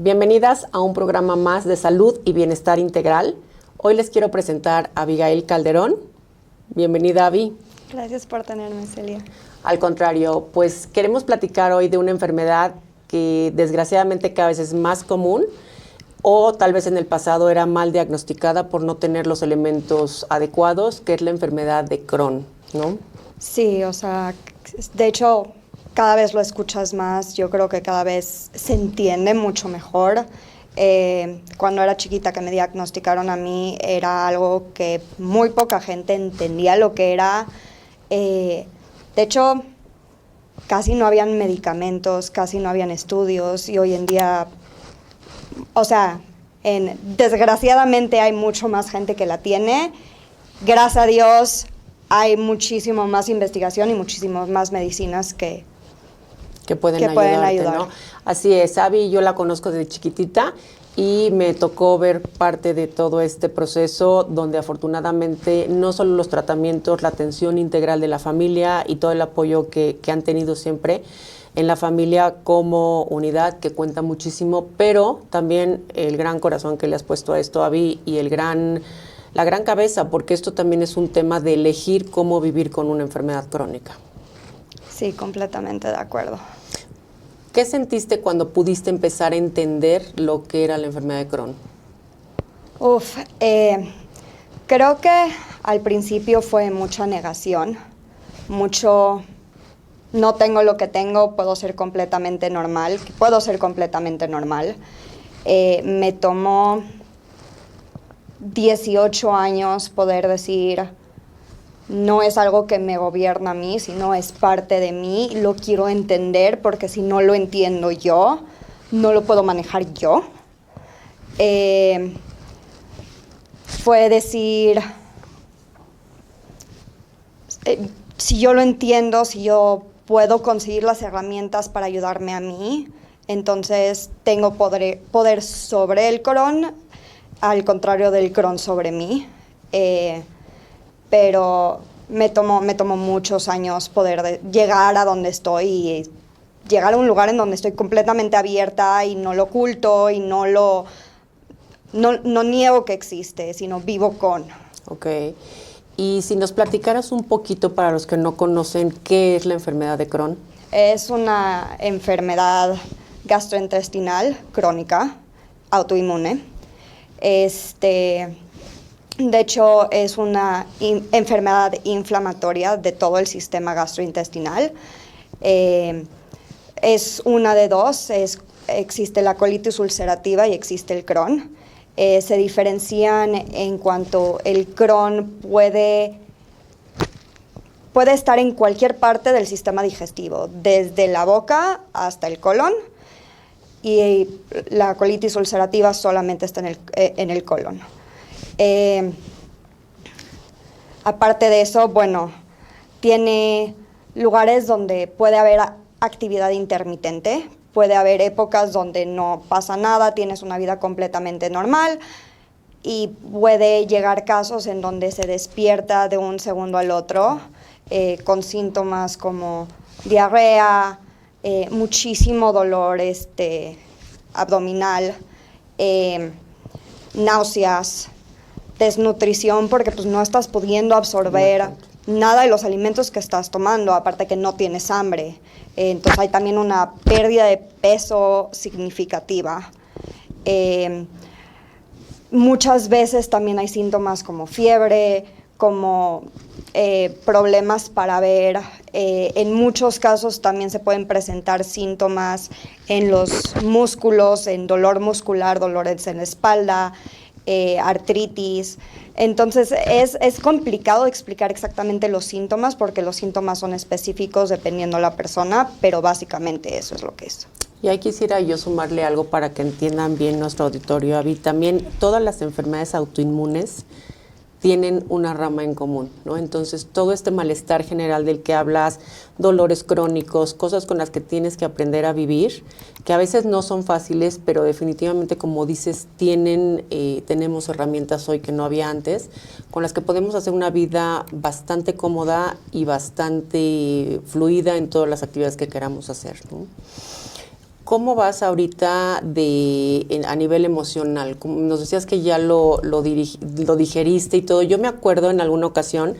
Bienvenidas a un programa más de salud y bienestar integral. Hoy les quiero presentar a Abigail Calderón. Bienvenida, Abby. Gracias por tenerme, Celia. Al contrario, pues queremos platicar hoy de una enfermedad que desgraciadamente cada vez es más común o tal vez en el pasado era mal diagnosticada por no tener los elementos adecuados, que es la enfermedad de Crohn, ¿no? Sí, o sea, de hecho, cada vez lo escuchas más, yo creo que cada vez se entiende mucho mejor. Cuando era chiquita que me diagnosticaron a mí, era algo que muy poca gente entendía lo que era. De hecho, casi no habían medicamentos, casi no habían estudios, y hoy en día, o sea, desgraciadamente hay mucho más gente que la tiene. Gracias a Dios hay muchísimo más investigación y muchísimas más medicinas que pueden ayudar. ¿no? Así es, Abby, yo la conozco desde chiquitita y me tocó ver parte de todo este proceso donde afortunadamente no solo los tratamientos, la atención integral de la familia y todo el apoyo que han tenido siempre en la familia como unidad, que cuenta muchísimo, pero también el gran corazón que le has puesto a esto, Abby, y la gran cabeza, porque esto también es un tema de elegir cómo vivir con una enfermedad crónica. Sí, completamente de acuerdo. ¿Qué sentiste cuando pudiste empezar a entender lo que era la enfermedad de Crohn? Creo que al principio fue mucha negación, mucho no tengo lo que tengo, puedo ser completamente normal. Me tomó 18 años poder decir, no es algo que me gobierna a mí, sino es parte de mí, lo quiero entender porque si no lo entiendo yo, no lo puedo manejar yo. Fue decir, si yo lo entiendo, si yo puedo conseguir las herramientas para ayudarme a mí, entonces tengo poder sobre el Crohn, al contrario del Crohn sobre mí. Pero me tomó muchos años poder llegar a donde estoy y llegar a un lugar en donde estoy completamente abierta y no lo oculto y no niego que existe, sino vivo con. Ok. Y si nos platicaras un poquito para los que no conocen, ¿qué es la enfermedad de Crohn? Es una enfermedad gastrointestinal crónica, autoinmune. De hecho, es una enfermedad inflamatoria de todo el sistema gastrointestinal. Es una de dos, existe la colitis ulcerativa y existe el Crohn. Se diferencian en cuanto el Crohn puede estar en cualquier parte del sistema digestivo, desde la boca hasta el colon, y la colitis ulcerativa solamente está en el colon. Aparte de eso, bueno, tiene lugares donde puede haber actividad intermitente, puede haber épocas donde no pasa nada, tienes una vida completamente normal, y puede llegar casos en donde se despierta de un segundo al otro con síntomas como diarrea, muchísimo dolor abdominal, náuseas, desnutrición, porque pues no estás pudiendo absorber nada de los alimentos que estás tomando, aparte que no tienes hambre. Entonces hay también una pérdida de peso significativa. Muchas veces también hay síntomas como fiebre, como problemas para ver. En muchos casos también se pueden presentar síntomas en los músculos, en dolor muscular, dolores en la espalda, artritis. Entonces es complicado explicar exactamente los síntomas porque los síntomas son específicos dependiendo de la persona, pero básicamente eso es lo que es. Y ahí quisiera yo sumarle algo para que entiendan bien nuestro auditorio, Abby. También todas las enfermedades autoinmunes tienen una rama en común, ¿no? Entonces, todo este malestar general del que hablas, dolores crónicos, cosas con las que tienes que aprender a vivir, que a veces no son fáciles, pero definitivamente, como dices, tenemos herramientas hoy que no había antes, con las que podemos hacer una vida bastante cómoda y bastante fluida en todas las actividades que queramos hacer, ¿no? ¿Cómo vas ahorita a nivel emocional? Como nos decías que ya lo digeriste y todo. Yo me acuerdo en alguna ocasión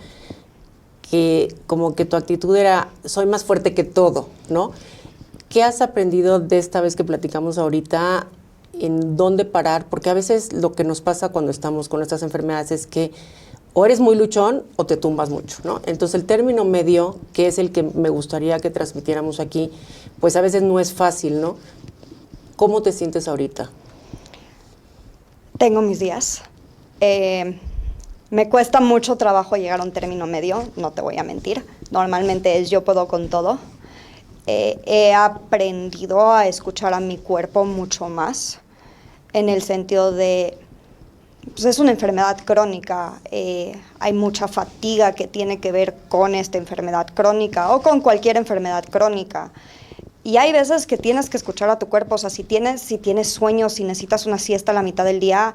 que como que tu actitud era, soy más fuerte que todo, ¿no? ¿Qué has aprendido de esta vez que platicamos ahorita? ¿En dónde parar? Porque a veces lo que nos pasa cuando estamos con estas enfermedades es que o eres muy luchón o te tumbas mucho, ¿no? Entonces el término medio, que es el que me gustaría que transmitiéramos aquí, pues a veces no es fácil, ¿no? ¿Cómo te sientes ahorita? Tengo mis días. Me cuesta mucho trabajo llegar a un término medio, no te voy a mentir. Normalmente es yo puedo con todo. He aprendido a escuchar a mi cuerpo mucho más, en el sentido de, pues es una enfermedad crónica, hay mucha fatiga que tiene que ver con esta enfermedad crónica o con cualquier enfermedad crónica. Y hay veces que tienes que escuchar a tu cuerpo, o sea, si tienes sueño, si necesitas una siesta a la mitad del día,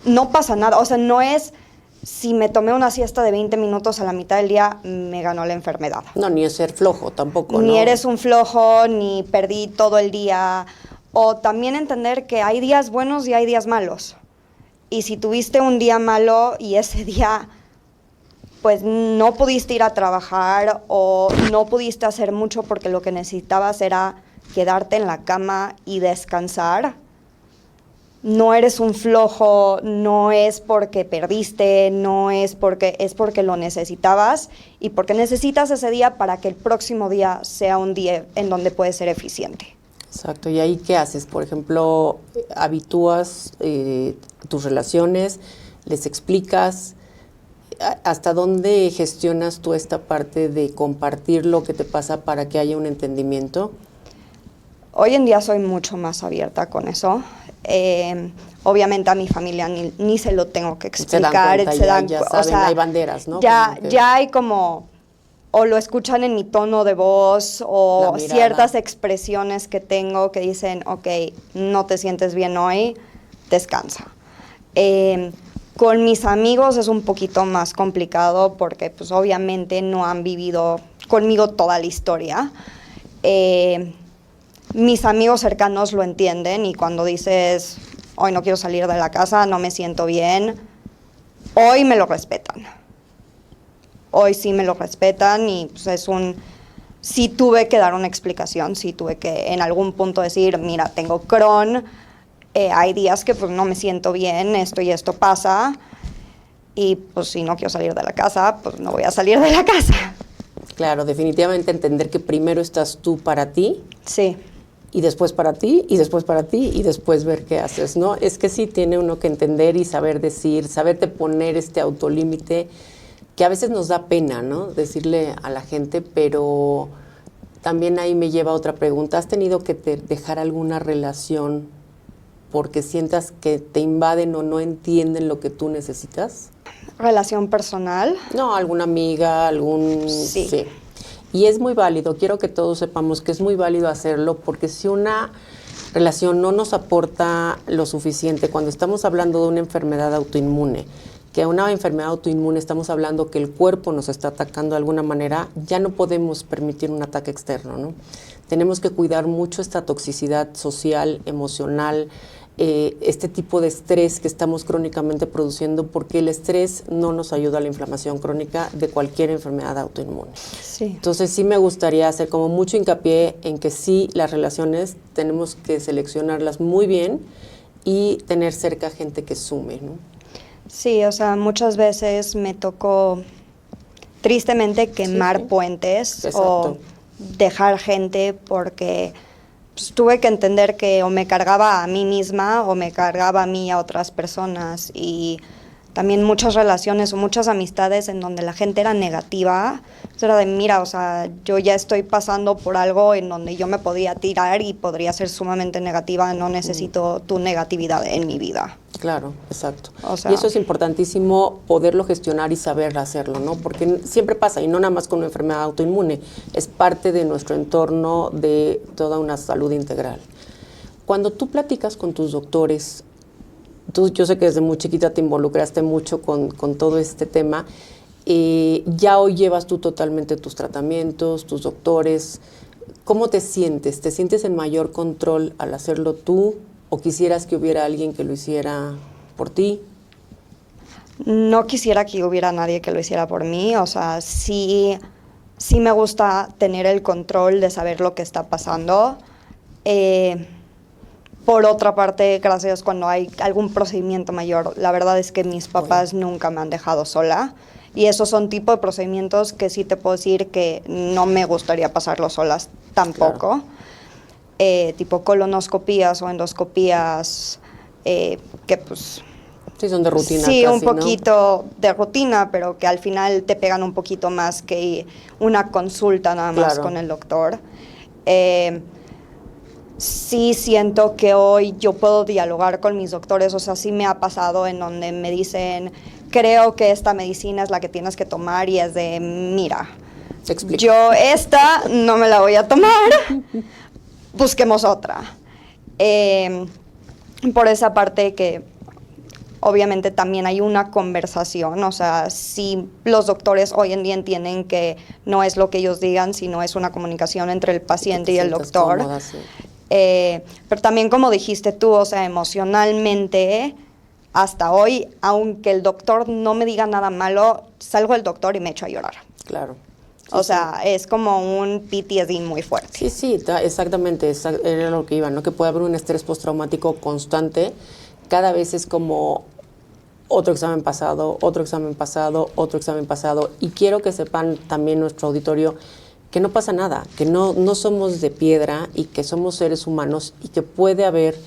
no pasa nada. O sea, no es si me tomé una siesta de 20 minutos a la mitad del día, me ganó la enfermedad. No, ni es ser flojo tampoco, ¿no? Ni eres un flojo, ni perdí todo el día. O también entender que hay días buenos y hay días malos. Y si tuviste un día malo y ese día pues no pudiste ir a trabajar o no pudiste hacer mucho porque lo que necesitabas era quedarte en la cama y descansar, no eres un flojo, no es porque perdiste, es porque lo necesitabas y porque necesitas ese día para que el próximo día sea un día en donde puedes ser eficiente. Exacto, ¿y ahí qué haces? Por ejemplo, ¿habitúas tus relaciones? ¿Les explicas? ¿Hasta dónde gestionas tú esta parte de compartir lo que te pasa para que haya un entendimiento? Hoy en día soy mucho más abierta con eso. Obviamente a mi familia ni se lo tengo que explicar. Ya saben, hay banderas, ¿no? Ya hay como, o lo escuchan en mi tono de voz, o ciertas expresiones que tengo que dicen, ok, no te sientes bien hoy, descansa. Con mis amigos es un poquito más complicado porque pues obviamente no han vivido conmigo toda la historia. Mis amigos cercanos lo entienden y cuando dices, hoy no quiero salir de la casa, no me siento bien, hoy me lo respetan. Hoy sí me lo respetan y pues sí tuve que dar una explicación, sí tuve que en algún punto decir, mira, tengo Crohn, hay días que pues no me siento bien, esto y esto pasa, y pues si no quiero salir de la casa, pues no voy a salir de la casa. Claro, definitivamente entender que primero estás tú para ti. Sí. Y después para ti, y después para ti, y después ver qué haces, ¿no? Es que sí tiene uno que entender y saber decir, saberte poner este autolímite, que a veces nos da pena, ¿no? Decirle a la gente, pero también ahí me lleva a otra pregunta. ¿Has tenido que dejar alguna relación porque sientas que te invaden o no entienden lo que tú necesitas? ¿Relación personal? No, alguna amiga, Sí. Y es muy válido, quiero que todos sepamos que es muy válido hacerlo, porque si una relación no nos aporta lo suficiente, cuando estamos hablando de una enfermedad autoinmune, que una enfermedad autoinmune estamos hablando que el cuerpo nos está atacando de alguna manera, ya no podemos permitir un ataque externo, ¿no? Tenemos que cuidar mucho esta toxicidad social, emocional, este tipo de estrés que estamos crónicamente produciendo, porque el estrés no nos ayuda a la inflamación crónica de cualquier enfermedad autoinmune. Sí. Entonces sí me gustaría hacer como mucho hincapié en que sí, las relaciones tenemos que seleccionarlas muy bien y tener cerca gente que sume, ¿no? Sí, o sea, muchas veces me tocó tristemente quemar puentes. Exacto. O dejar gente porque pues, tuve que entender que o me cargaba a mí misma o me cargaba a mí y a otras personas, y también muchas relaciones o muchas amistades en donde la gente era negativa. Era de, mira, o sea, yo ya estoy pasando por algo en donde yo me podía tirar y podría ser sumamente negativa, no necesito tu negatividad en mi vida. Claro, exacto. O sea, y eso es importantísimo, poderlo gestionar y saber hacerlo, ¿no? Porque siempre pasa, y no nada más con una enfermedad autoinmune, es parte de nuestro entorno de toda una salud integral. Cuando tú platicas con tus doctores, yo sé que desde muy chiquita te involucraste mucho con todo este tema, ya hoy llevas tú totalmente tus tratamientos, tus doctores. ¿Cómo te sientes? ¿Te sientes en mayor control al hacerlo tú o quisieras que hubiera alguien que lo hiciera por ti? No quisiera que hubiera nadie que lo hiciera por mí, o sea, sí me gusta tener el control de saber lo que está pasando. Por otra parte, gracias, cuando hay algún procedimiento mayor, la verdad es que mis papás nunca me han dejado sola. Y esos son tipo de procedimientos que sí te puedo decir que no me gustaría pasarlos solas tampoco. Claro. Tipo colonoscopías o endoscopías, que pues... Sí, son de rutina. Sí, casi, un poquito, ¿no?, de rutina, pero que al final te pegan un poquito más que una consulta nada más, claro, con el doctor. Sí siento que hoy yo puedo dialogar con mis doctores, o sea, sí me ha pasado en donde me dicen, creo que esta medicina es la que tienes que tomar, y es de, mira, yo esta no me la voy a tomar, busquemos otra. Por esa parte que obviamente también hay una conversación, o sea, sí los doctores hoy en día entienden que no es lo que ellos digan, sino es una comunicación entre el paciente y el doctor. Cómoda, sí. Pero también, como dijiste tú, o sea, emocionalmente, hasta hoy, aunque el doctor no me diga nada malo, salgo del doctor y me echo a llorar. Claro. Sí, o sea, es como un PTSD muy fuerte. Sí, exactamente, era lo que iba, ¿no? Que puede haber un estrés postraumático constante. Cada vez es como otro examen pasado, otro examen pasado, otro examen pasado. Y quiero que sepan también nuestro auditorio que no pasa nada, que no somos de piedra y que somos seres humanos y que puede haber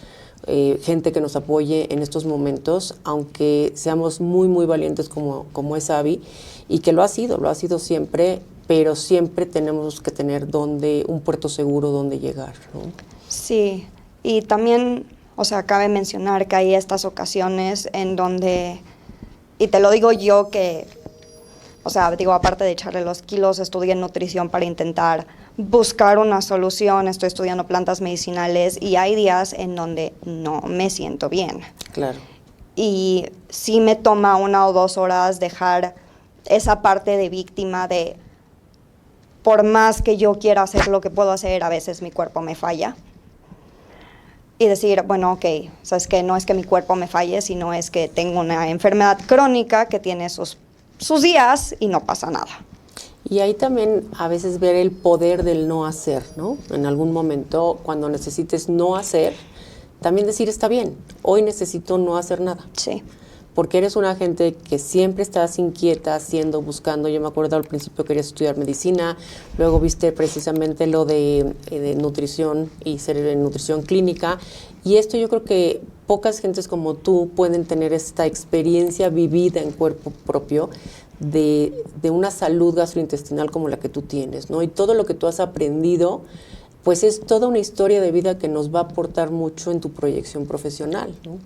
gente que nos apoye en estos momentos, aunque seamos muy, muy valientes como es Abby, y que lo ha sido siempre, pero siempre tenemos que tener un puerto seguro donde llegar, ¿no? Sí, y también, o sea, cabe mencionar que hay estas ocasiones en donde, y te lo digo yo que, o sea, digo, aparte de echarle los kilos, estudié nutrición para intentar buscar una solución, estoy estudiando plantas medicinales y hay días en donde no me siento bien. Claro. Y sí me toma 1 o 2 horas dejar esa parte de víctima de, por más que yo quiera hacer lo que puedo hacer, a veces mi cuerpo me falla. Y decir, bueno, ok, sabes que no es que mi cuerpo me falle, sino es que tengo una enfermedad crónica que tiene sus días y no pasa nada. Y ahí también a veces ver el poder del no hacer, ¿no? En algún momento, cuando necesites no hacer, también decir, está bien, hoy necesito no hacer nada. Sí. Porque eres una gente que siempre estás inquieta, haciendo, buscando. Yo me acuerdo al principio querías estudiar medicina, luego viste precisamente lo de nutrición y ser en nutrición clínica. Y esto yo creo que pocas gentes como tú pueden tener esta experiencia vivida en cuerpo propio de una salud gastrointestinal como la que tú tienes, ¿no? Y todo lo que tú has aprendido, pues es toda una historia de vida que nos va a aportar mucho en tu proyección profesional, ¿no?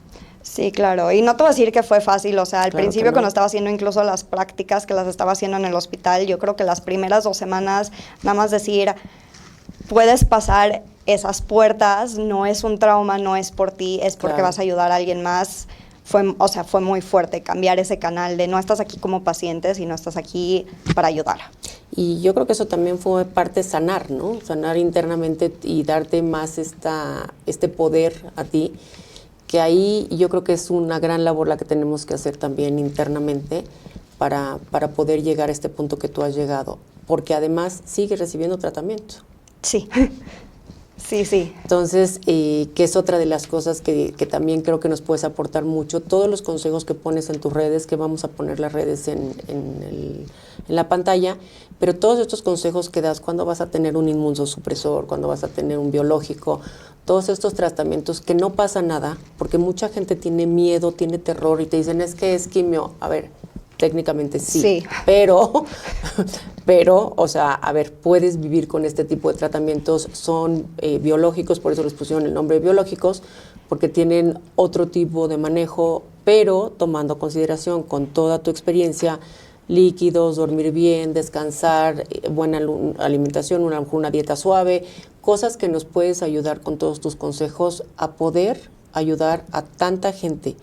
Sí, claro. Y no te voy a decir que fue fácil, o sea, al Claro principio no. cuando estaba haciendo incluso las prácticas que las estaba haciendo en el hospital, yo creo que las primeras 2 semanas, nada más decir, puedes pasar esas puertas, no es un trauma, no es por ti, es porque Claro. vas a ayudar a alguien más. Fue muy fuerte cambiar ese canal de no estás aquí como paciente, sino estás aquí para ayudar. Y yo creo que eso también fue parte de sanar, ¿no? Sanar internamente y darte más este poder a ti, que ahí yo creo que es una gran labor la que tenemos que hacer también internamente para poder llegar a este punto que tú has llegado, porque además sigues recibiendo tratamiento. Sí. Sí, sí. Entonces, que es otra de las cosas que también creo que nos puedes aportar mucho. Todos los consejos que pones en tus redes, que vamos a poner las redes en la pantalla, pero todos estos consejos que das cuando vas a tener un inmunosupresor, cuando vas a tener un biológico, todos estos tratamientos que no pasa nada, porque mucha gente tiene miedo, tiene terror y te dicen, es que es quimio. A ver, técnicamente sí. Pero, o sea, a ver, puedes vivir con este tipo de tratamientos, son biológicos, por eso les pusieron el nombre de biológicos, porque tienen otro tipo de manejo, pero tomando consideración con toda tu experiencia, líquidos, dormir bien, descansar, buena alimentación, una dieta suave, cosas que nos puedes ayudar con todos tus consejos a poder ayudar a tanta gente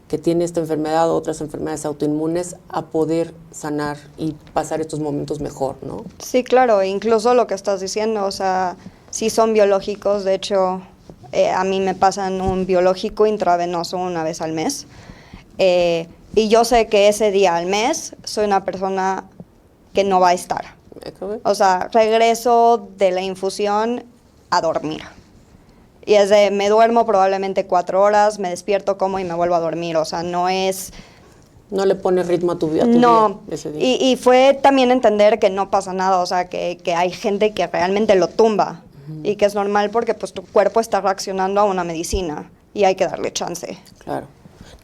que tiene esta enfermedad o otras enfermedades autoinmunes a poder sanar y pasar estos momentos mejor, ¿no? Sí, claro, incluso lo que estás diciendo, o sea, sí son biológicos, de hecho, a mí me pasan un biológico intravenoso una vez al mes, y yo sé que ese día al mes soy una persona que no va a estar. O sea, regreso de la infusión a dormir. Y es de, me duermo probablemente 4 horas, me despierto, como y me vuelvo a dormir. O sea, no es... No le pones ritmo a tu vida. No, ese día. Y fue también entender que no pasa nada, o sea, que hay gente que realmente lo tumba. Y que es normal porque pues tu cuerpo está reaccionando a una medicina y hay que darle chance. Claro.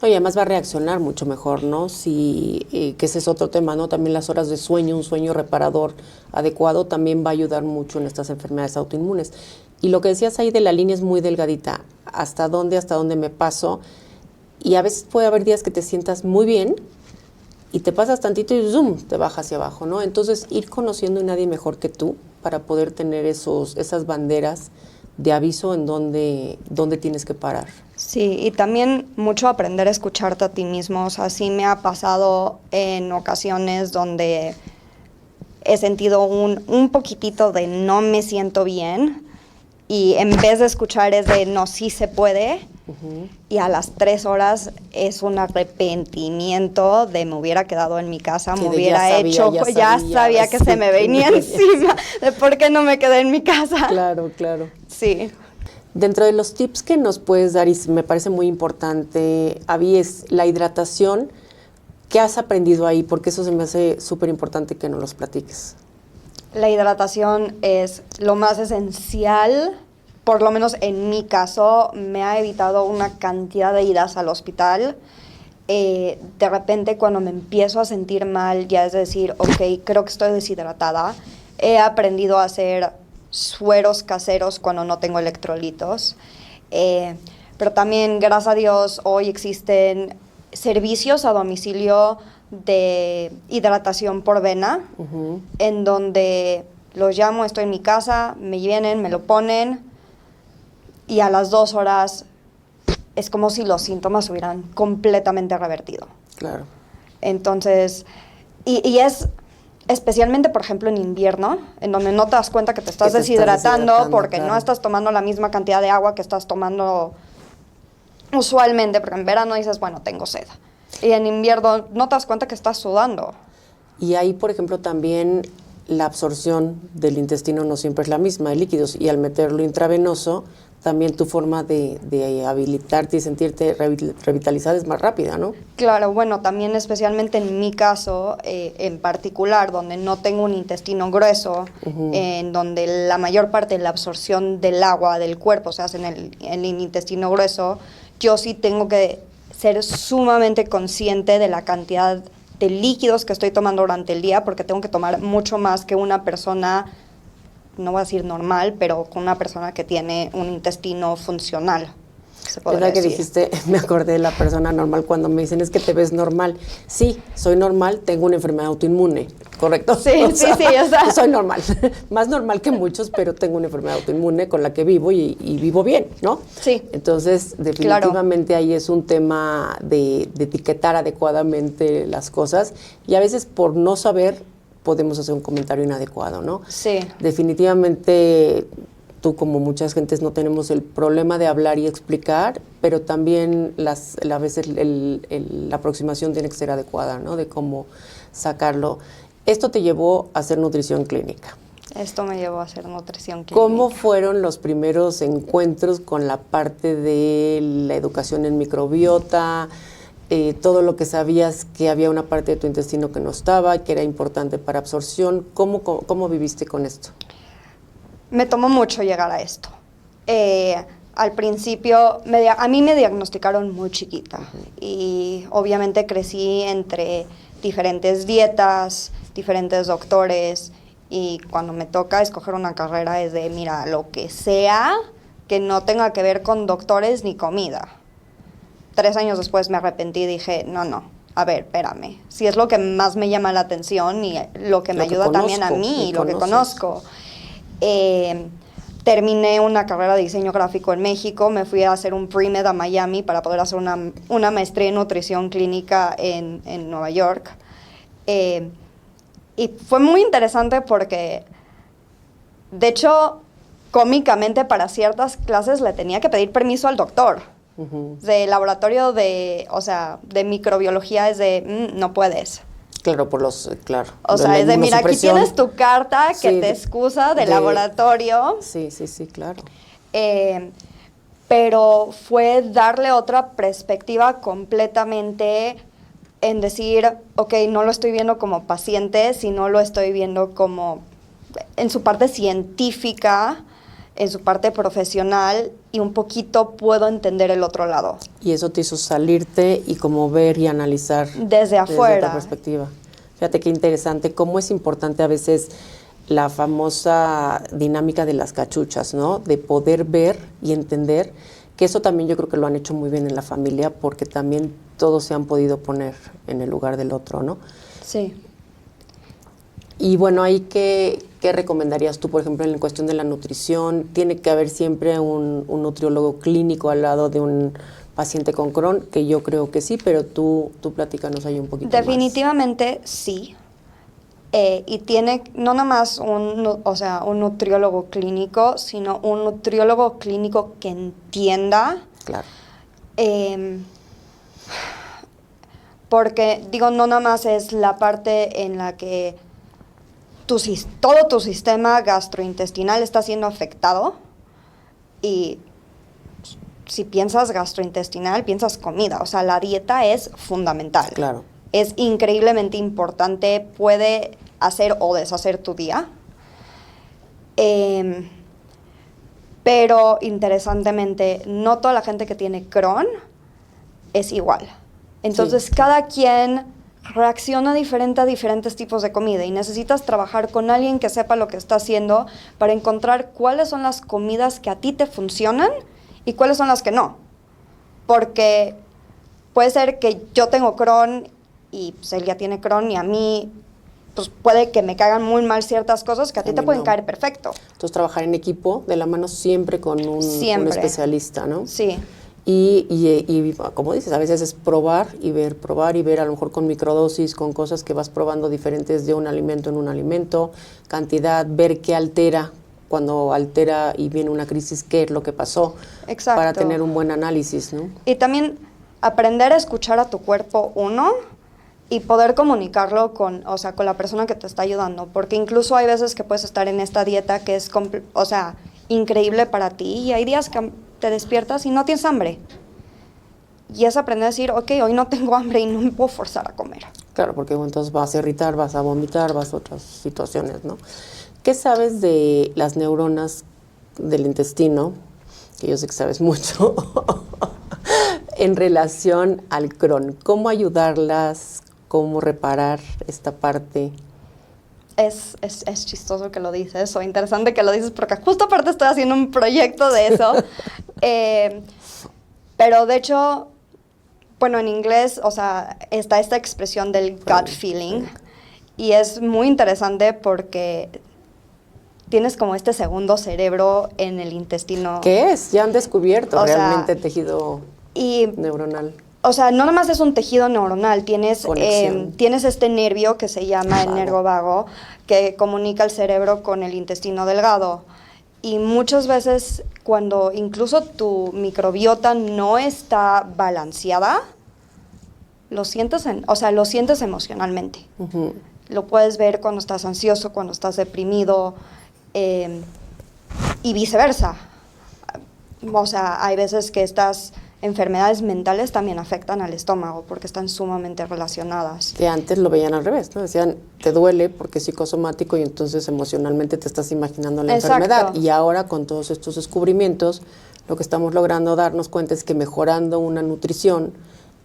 No, y además va a reaccionar mucho mejor, ¿no? Que ese es otro tema, ¿no? También las horas de sueño, un sueño reparador adecuado también va a ayudar mucho en estas enfermedades autoinmunes. Y lo que decías ahí de la línea es muy delgadita. ¿Hasta dónde me paso? Y a veces puede haber días que te sientas muy bien y te pasas tantito y zoom, te baja hacia abajo, ¿no? Entonces, ir conociendo a nadie mejor que tú para poder tener esas banderas de aviso en dónde tienes que parar. Sí, y también mucho aprender a escucharte a ti mismo. O sea, sí me ha pasado en ocasiones donde he sentido un poquitito de no me siento bien y en vez de escuchar es de no, sí se puede. Y a las 3 horas es un arrepentimiento de me hubiera quedado en mi casa, me hubiera hecho, ya sabía que se me venía encima de por qué no me quedé en mi casa. Claro, claro. Sí. Dentro de los tips que nos puedes dar, y me parece muy importante, Abby, es la hidratación. ¿Qué has aprendido ahí? Porque eso se me hace súper importante que nos los platiques. La hidratación es lo más esencial. Por lo menos en mi caso, me ha evitado una cantidad de idas al hospital. De repente, cuando me empiezo a sentir mal, ya es decir, ok, creo que estoy deshidratada. He aprendido a hacer sueros caseros cuando no tengo electrolitos. Pero también, gracias a Dios, hoy existen servicios a domicilio de hidratación por vena, en donde los llamo, estoy en mi casa, me vienen, me lo ponen, y a las 2 horas es como si los síntomas se hubieran completamente revertido. Claro. Entonces, y es especialmente, por ejemplo, en invierno, en donde no te das cuenta que te estás deshidratando porque claro, no estás tomando la misma cantidad de agua que estás tomando usualmente, porque en verano dices, bueno, tengo sed. Y en invierno no te das cuenta que estás sudando. Y ahí, por ejemplo, también la absorción del intestino no siempre es la misma de líquidos, y al meterlo intravenoso, también tu forma de habilitarte y sentirte revitalizada es más rápida, ¿no? Claro, bueno, también especialmente en mi caso, en particular, donde no tengo un intestino grueso, en donde la mayor parte de la absorción del agua del cuerpo se hace en el intestino grueso, yo sí tengo que ser sumamente consciente de la cantidad de líquidos que estoy tomando durante el día, porque tengo que tomar mucho más que una persona, no voy a decir normal, pero con una persona que tiene un intestino funcional. ¿Verdad que dijiste? Me acordé de la persona normal cuando me dicen, es que te ves normal. Sí, soy normal, tengo una enfermedad autoinmune, ¿correcto? Sí, o sea, soy normal, más normal que muchos, pero tengo una enfermedad autoinmune con la que vivo y vivo bien, ¿no? Sí. Entonces, definitivamente ahí es un tema de etiquetar adecuadamente las cosas, y a veces por no saber podemos hacer un comentario inadecuado, ¿no? Sí. Definitivamente tú, como muchas gentes, no tenemos el problema de hablar y explicar, pero también a veces la aproximación tiene que ser adecuada, ¿no? De cómo sacarlo. Esto te llevó a hacer nutrición clínica. Esto me llevó a hacer nutrición clínica. ¿Cómo fueron los primeros encuentros con la parte de la educación en microbiota? Todo lo que sabías que había una parte de tu intestino que no estaba, que era importante para absorción. ¿Cómo viviste con esto? Me tomó mucho llegar a esto. Al principio, a mí me diagnosticaron muy chiquita y obviamente crecí entre diferentes dietas, diferentes doctores, y cuando me toca escoger una carrera es de, mira, lo que sea que no tenga que ver con doctores ni comida. 3 años después me arrepentí y dije, no, a ver, espérame, si es lo que más me llama la atención y lo que me ayuda también a mí, lo que conozco. Terminé una carrera de diseño gráfico en México, me fui a hacer un pre-med a Miami para poder hacer una maestría en nutrición clínica en Nueva York. Y fue muy interesante porque, de hecho, cómicamente para ciertas clases le tenía que pedir permiso al doctor. De laboratorio de microbiología es de, no puedes. Claro, claro. O sea, es de, mira, aquí tienes tu carta que te excusa de laboratorio. Sí, claro. Pero fue darle otra perspectiva completamente en decir, ok, no lo estoy viendo como paciente, sino lo estoy viendo como en su parte científica, en su parte profesional, y un poquito puedo entender el otro lado. Y eso te hizo salirte y como ver y analizar desde afuera. Desde otra perspectiva. Fíjate qué interesante, cómo es importante a veces la famosa dinámica de las cachuchas, ¿no? De poder ver y entender, que eso también yo creo que lo han hecho muy bien en la familia, porque también todos se han podido poner en el lugar del otro, ¿no? Sí. Y bueno, ahí ¿qué recomendarías tú, por ejemplo, en la cuestión de la nutrición? ¿Tiene que haber siempre un nutriólogo clínico al lado de un paciente con Crohn? Que yo creo que sí, pero tú platícanos ahí un poquito Definitivamente más. Sí. Y tiene no nada más un nutriólogo clínico, sino un nutriólogo clínico que entienda. Claro. Porque, digo, no nada más es la parte en la que todo tu sistema gastrointestinal está siendo afectado, y si piensas gastrointestinal, piensas comida. O sea, la dieta es fundamental. Claro. Es increíblemente importante, puede hacer o deshacer tu día. Pero, interesantemente, no toda la gente que tiene Crohn es igual. Entonces, sí, cada quien reacciona diferente a diferentes tipos de comida, y necesitas trabajar con alguien que sepa lo que está haciendo para encontrar cuáles son las comidas que a ti te funcionan y cuáles son las que no. Porque puede ser que yo tengo Crohn y pues él ya tiene Crohn, y a mí pues puede que me caigan muy mal ciertas cosas que a ti te pueden caer perfecto. Entonces, trabajar en equipo, de la mano siempre con un especialista, ¿no? Sí. Y como dices, a veces es probar y ver, a lo mejor con microdosis, con cosas que vas probando diferentes de un alimento en un alimento, cantidad, ver qué altera, cuando altera y viene una crisis, qué es lo que pasó. Exacto. Para tener un buen análisis, ¿no? Y también aprender a escuchar a tu cuerpo, y poder comunicarlo con la persona que te está ayudando, porque incluso hay veces que puedes estar en esta dieta que es increíble para ti, y hay días que te despiertas y no tienes hambre. Y es aprender a decir, ok, hoy no tengo hambre y no me puedo forzar a comer. Claro, porque entonces vas a irritar, vas a vomitar, vas a otras situaciones, ¿no? ¿Qué sabes de las neuronas del intestino? Que yo sé que sabes mucho. En relación al Crohn. ¿Cómo ayudarlas? ¿Cómo reparar esta parte? Es chistoso que lo dices, o interesante que lo dices, porque justo aparte estoy haciendo un proyecto de eso. Pero de hecho, bueno, en inglés, está esta expresión del gut feeling, y es muy interesante porque tienes como este segundo cerebro en el intestino. ¿Qué es? Ya han descubierto realmente el tejido neuronal. O sea, no nomás es un tejido neuronal, tienes este nervio que se llama el nervio vago, que comunica el cerebro con el intestino delgado. Y muchas veces, cuando incluso tu microbiota no está balanceada, lo sientes emocionalmente. Lo puedes ver cuando estás ansioso, cuando estás deprimido, y viceversa. O sea, hay veces que estas enfermedades mentales también afectan al estómago porque están sumamente relacionadas. Que antes lo veían al revés, ¿no? Decían, te duele porque es psicosomático y entonces emocionalmente te estás imaginando la enfermedad. Y ahora con todos estos descubrimientos, lo que estamos logrando darnos cuenta es que mejorando una nutrición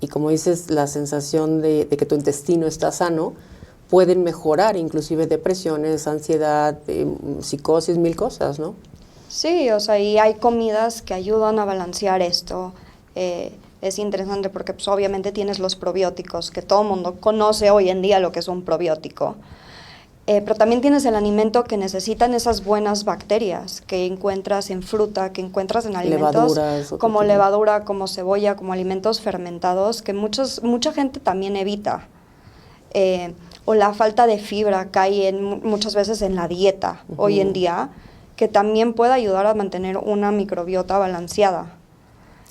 y como dices, la sensación de que tu intestino está sano, pueden mejorar inclusive depresiones, ansiedad, psicosis, mil cosas, ¿no? Sí, o sea, y hay comidas que ayudan a balancear esto. Es interesante porque pues, obviamente tienes los probióticos, que todo el mundo conoce hoy en día lo que es un probiótico. Pero también tienes el alimento que necesitan esas buenas bacterias que encuentras en fruta, que encuentras en alimentos como levadura, como cebolla, como alimentos fermentados, que mucha gente también evita. O la falta de fibra cae muchas veces en la dieta hoy en día, que también puede ayudar a mantener una microbiota balanceada.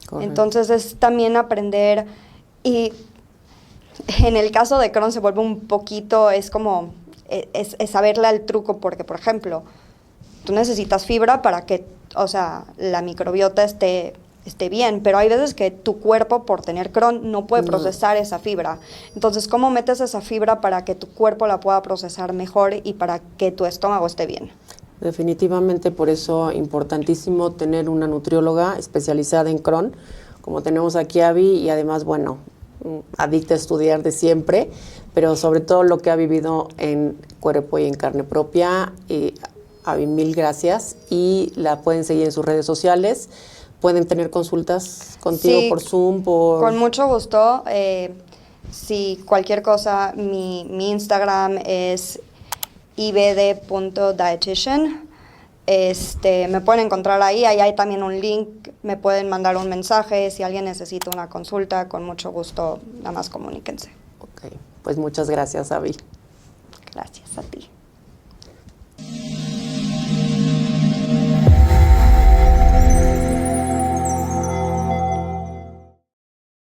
Correcto. Entonces es también aprender, y en el caso de Crohn se vuelve un poquito, es como, es saberle al truco, porque por ejemplo, tú necesitas fibra para que, o sea, la microbiota esté bien, pero hay veces que tu cuerpo, por tener Crohn, no puede procesar esa fibra. Entonces, ¿cómo metes esa fibra para que tu cuerpo la pueda procesar mejor y para que tu estómago esté bien? Definitivamente, por eso importantísimo tener una nutrióloga especializada en Crohn, como tenemos aquí a Abby, y además, bueno, adicta a estudiar de siempre, pero sobre todo lo que ha vivido en cuerpo y en carne propia. Abby, mil gracias, y la pueden seguir en sus redes sociales. ¿Pueden tener consultas contigo por Zoom? Con mucho gusto. Si cualquier cosa, mi Instagram es ibd.dietitian. Me pueden encontrar ahí hay también un link, me pueden mandar un mensaje, si alguien necesita una consulta, con mucho gusto, nada más comuníquense. Ok, pues muchas gracias, Abby. Gracias.